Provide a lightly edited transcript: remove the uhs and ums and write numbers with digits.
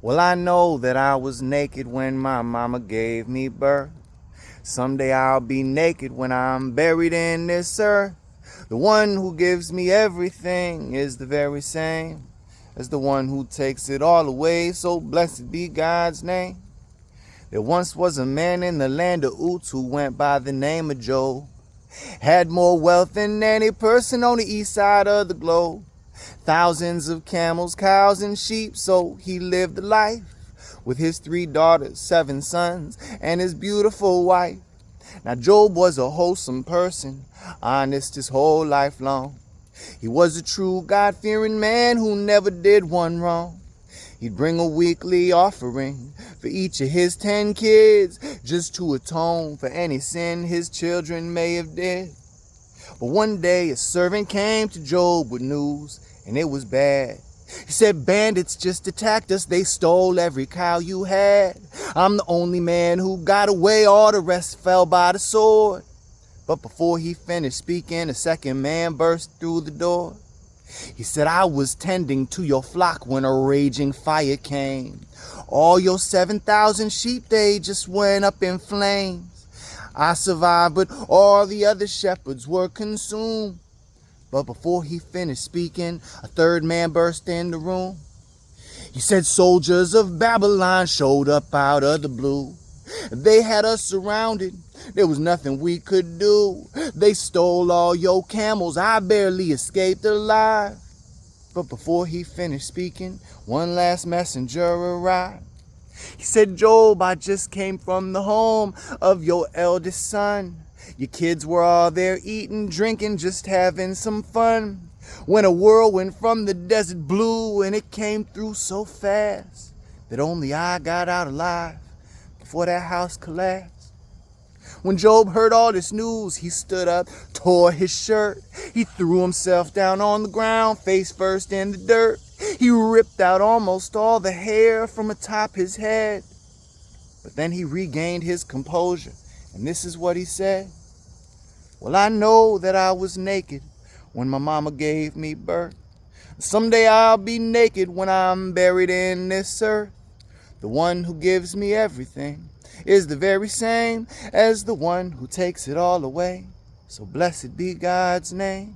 Well, I know that I was naked when my mama gave me birth. Someday I'll be naked when I'm buried in this earth. The one who gives me everything is the very same as the one who takes it all away, so blessed be God's name. There once was a man in the land of Uz who went by the name of Job. Had more wealth than any person on the east side of the globe. Thousands of camels, cows, and sheep, so he lived a life with his 3 daughters, 7 sons, and his beautiful wife. Now Job was a wholesome person, honest his whole life long. He was a true God-fearing man who never did one wrong. He'd bring a weekly offering for each of his 10 kids, just to atone for any sin his children may have did. But one day a servant came to Job with news, and it was bad. He said, bandits just attacked us, they stole every cow you had. I'm the only man who got away, all the rest fell by the sword. But before he finished speaking, a second man burst through the door. He said, I was tending to your flock when a raging fire came. All your 7,000 sheep, they just went up in flames. I survived, but all the other shepherds were consumed. But before he finished speaking, a third man burst in the room. He said, soldiers of Babylon showed up out of the blue. They had us surrounded. There was nothing we could do. They stole all your camels. I barely escaped alive. But before he finished speaking, one last messenger arrived. He said, Job, I just came from the home of your eldest son. Your kids were all there eating, drinking, just having some fun, when a whirlwind from the desert blew, and it came through so fast that only I got out alive before that house collapsed. When Job heard all this news, he stood up, tore his shirt. He threw himself down on the ground, face first in the dirt. He ripped out almost all the hair from atop his head. But then he regained his composure, and this is what he said. Well, I know that I was naked when my mama gave me birth. Someday I'll be naked when I'm buried in this earth. The one who gives me everything is the very same as the one who takes it all away. So blessed be God's name.